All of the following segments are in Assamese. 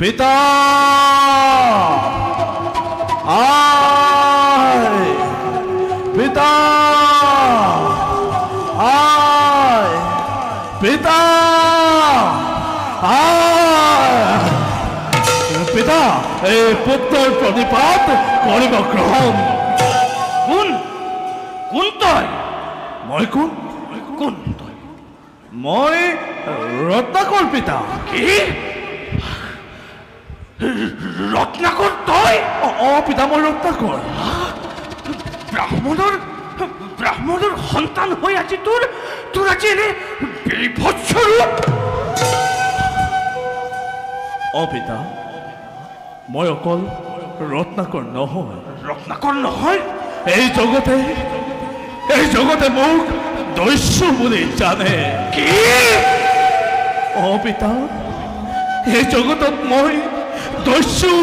পিতা আয় পিতা আয় পিতা আয় পিতা এই পুত্ৰৰ প্ৰণিপাত কৰিব গ্ৰহণ কোন কোন তই মই কোন কোন তই মই ৰত্নাকৰ পিতা কি ৰত্নাকৰ তই পিতা মই ৰত্নাকৰ ব্ৰাহ্মণৰ সন্তান হৈ আজি তোৰ আজি এনে বিভৎস ৰূপ পিতা মই অকল ৰত্নাকৰ নহয় এই জগতে মোক দস্যু বুলি জানে কি পিতা এই জগতত মই দস্যু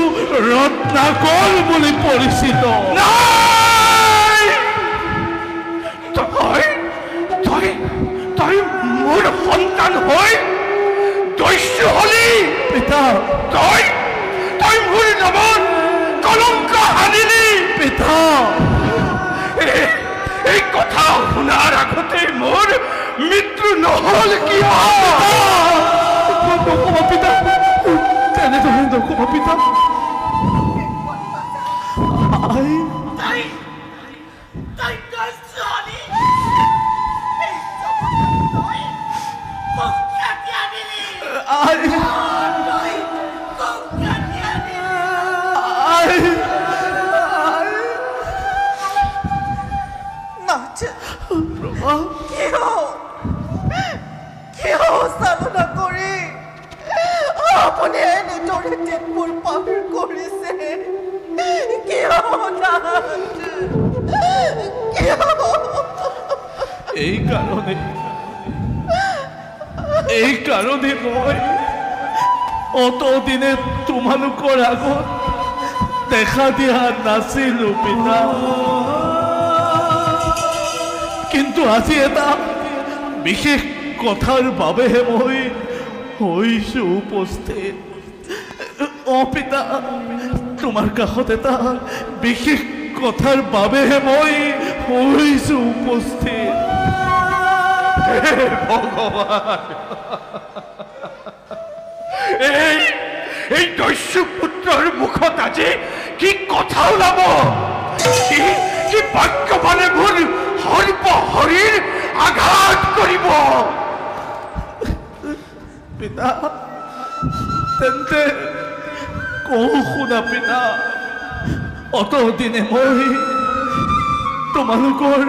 ৰত্নাকৰ বুলি পৰিচিত নাই তই মোৰ সন্তান হৈ দস্যু হলি পিতা তই মোৰ নামত কলংক আনিলি পিতা এই কথা শুনাৰ আগতে মোৰ মৃত্যু নহল কিয় নকবা পিতা তেনেদৰে নকবা পিতা চালনা কৰি আপুনি এনেদৰে দিনবোৰ পাৰ কৰিছে এই কাৰণে মই অতদিনে তোমালোকৰ আগত দেখা দিয়া নাছিলো পিতা কিন্তু আজি এটা বিশেষ কথাৰ বাবেহে মই হৈছো উপস্থিত পিতা তোমাৰ কাষত এটা বিশেষ কথাৰ বাবেহে মই হৈছো উপস্থিত ভগৱান এই দস্যু পুত্ৰৰ মুখত আজি কি কথা ওলাব কি বাক্য মানে মোৰ হৰিৰ আঘাত কৰিব পিতা তেন্তে কওঁ শুনা পিতা অতদিনে মই তোমালোকৰ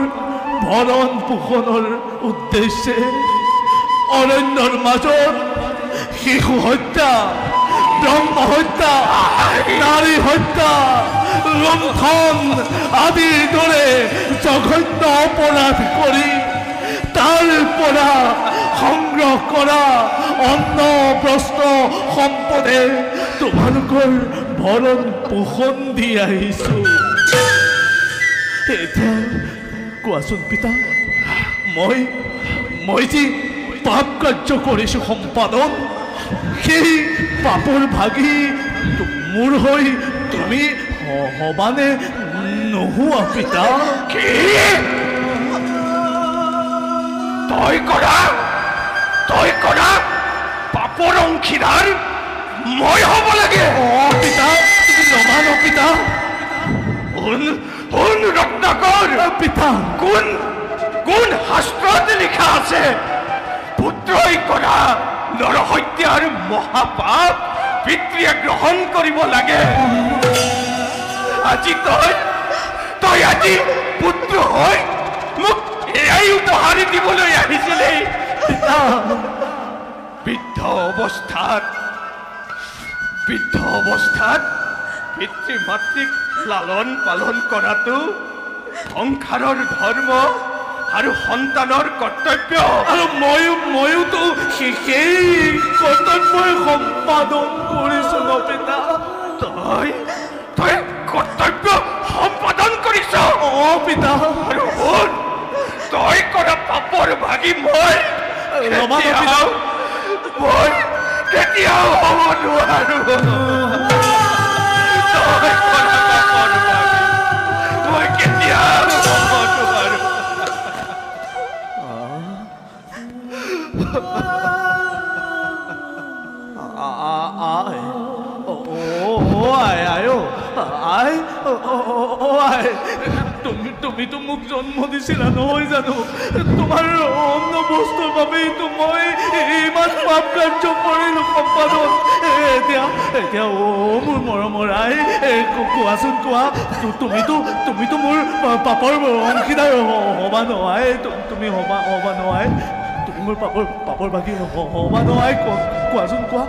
ভৰণ পোষণৰ উদ্দেশ্যে অৰণ্যৰ মাজত শিশু হত্যা ব্ৰহ্ম হত্যা নাৰী হত্যা লুণ্ঠন আদিৰ দৰে জঘন্য অপৰাধ কৰি তাৰ পৰা সংগ্ৰহ কৰা অন্ন বস্ত্ৰ সম্পদে তোমালোকৰ ভৰণ পোষণ দি আহিছো এতিয়া কোৱাচোন পিতা মই যি পাপ কাৰ্য কৰিছো সম্পাদন সেই পাপৰ ভাগি মোৰ হৈ তুমি হবানে নোহোৱা পিতা কি তই কৰা পাপৰ অংশীদাৰ মই হ'ব লাগে পিতা তুমি নমানো পিতা কোন ৰত্নাকৰ পিতা কোন শাস্ত্ৰত লিখা আছে পুত্ৰই কৰা নৰহত্যাৰ মহাপাপ পিতৃয়ে গ্ৰহণ কৰিব লাগে আজি তই আজি পুত্ৰ হৈ মোক এয়াই উপহাৰ দিবলৈ আহিছিলি বৃদ্ধ অৱস্থাত পিতৃ মাতৃক লালন পালন কৰাটো সংসাৰৰ ধৰ্ম আৰু সন্তানৰ কৰ্তব্য আৰু ময়োতো সেই কৰ্তব্যই সম্পাদন কৰিছো ন পিতা তই কৰ্তব্য সম্পাদন কৰিছ পিতা আৰু তই কৰা পাপৰ ভাগি মই কেতিয়াও হ'ব নোৱাৰো মই কেতিয়াও হ'ব নোৱাৰো তুমিতো মোক জন্ম দিছিলা নহয় জানো তোমাৰ অন্য বস্তুৰ বাবেইতো মই ইমান পাপ কাৰ্য কৰিলো সম্পাদন এতিয়া মোৰ মৰমৰ আই কোৱাচোন কোৱা তুমিতো মোৰ পাপৰ অংশীদাৰ হ'বা নহয় তুমি হ'বা নহয় তুমি মোৰ পাপৰ বাকী হ'বা নহয় কোৱাচোন কোৱা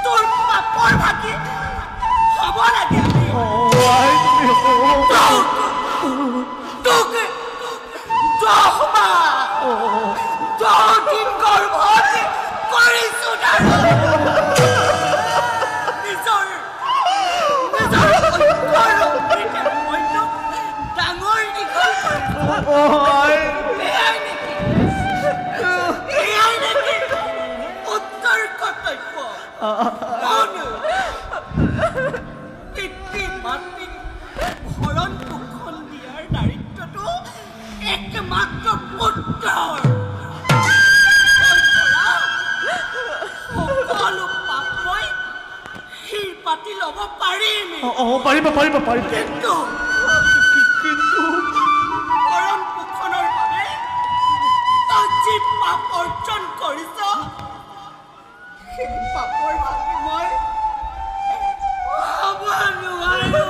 তোৰ পাপৰ ভাগি হ'ব লাগে ভৰণ পোষণ দিয়াৰ দায়িত্বটো একমাত্ৰ পুত্ৰৰ সকলো পাপ মই শিৰ পাতি ল'ব পাৰিম পাৰিবা কিন্তু ভৰণ পোষণৰ বাবে তই যি পাপ অৰ্জন কৰিছ সেই পাপৰ ভাগি মই হ'ব নোৱাৰো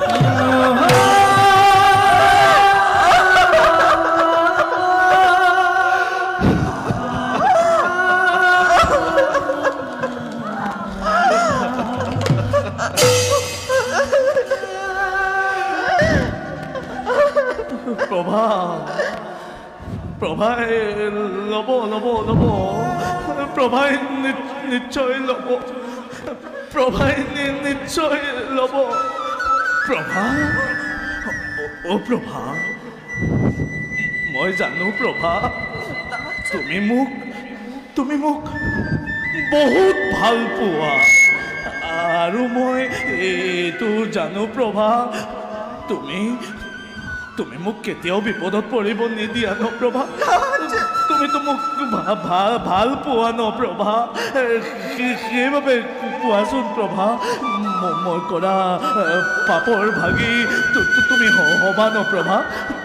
প্ৰভাই ল'ব প্ৰভাই নিশ্চয় ল'ব প্ৰভাই নিশ্চয় ল'ব প্ৰভা প্ৰভা মই জানো প্ৰভা তুমি মোক বহুত ভাল পোৱা আৰু মই এইটো জানো প্ৰভা তুমি মোক কেতিয়াও বিপদত পৰিব নিদিয়া ন প্ৰভা তুমিতো মোক ভাল পোৱা ন প্ৰভা সেইবাবে কোৱাচোন প্ৰভা মই কৰা পাপৰ ভাগি তুমি হ'বা ন প্ৰভা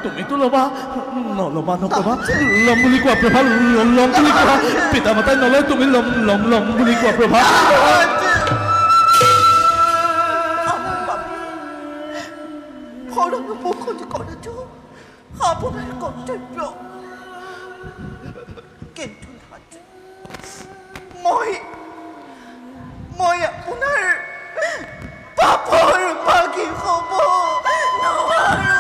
তুমিতো নল'বা ন প্ৰভা ল'ম বুলি কোৱা প্ৰভা ল'ম বুলি কোৱা পিতা মাতাই নলয় তুমি ল'ম বুলি কোৱা প্ৰভা ভৰণ পোষণ কৰাটো আপোনাৰ কৰ্তব্য কিন্তু মই আপোনাৰ পাপৰ ভাগি হ'ব নোৱাৰো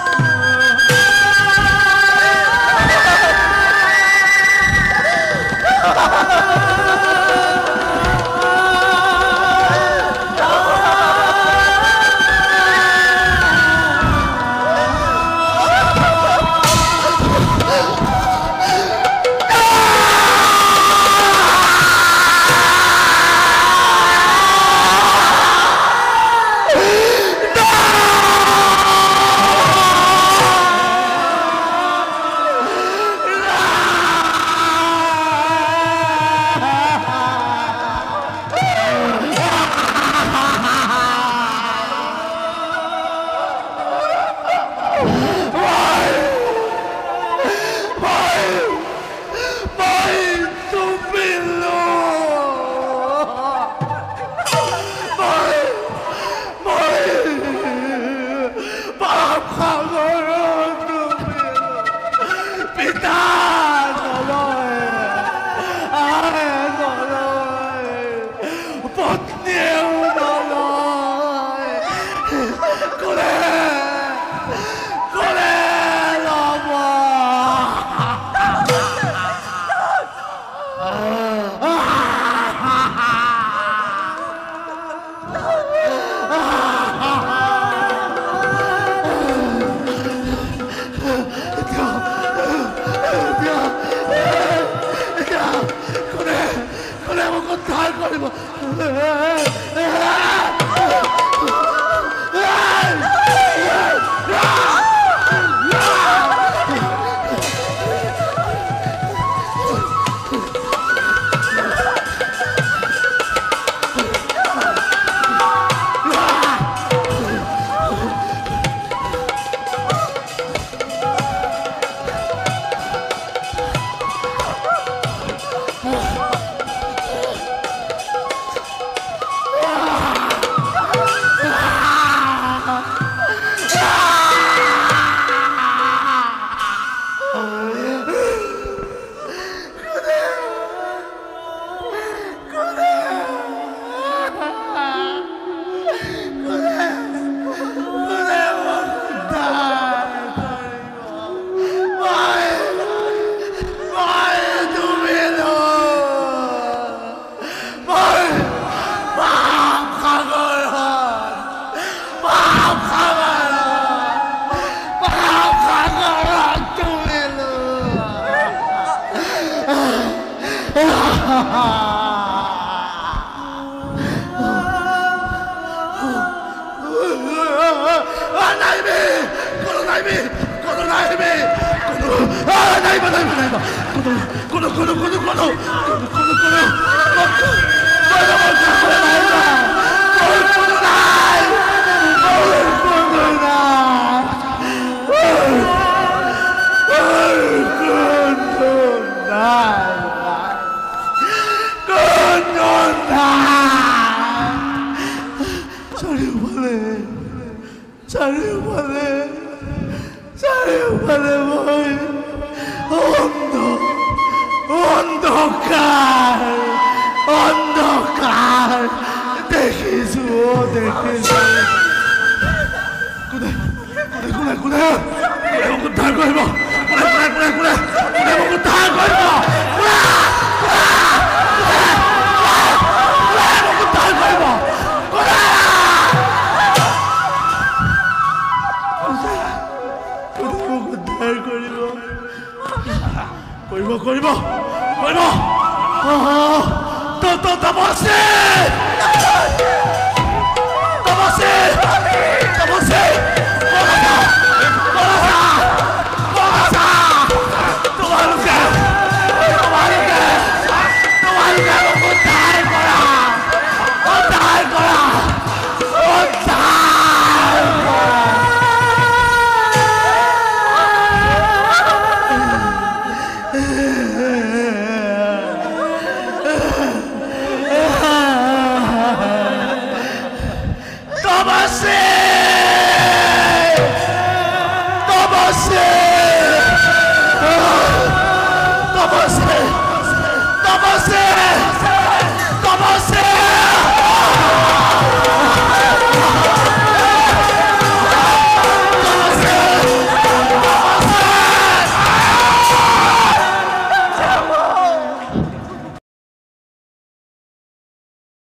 Thomas!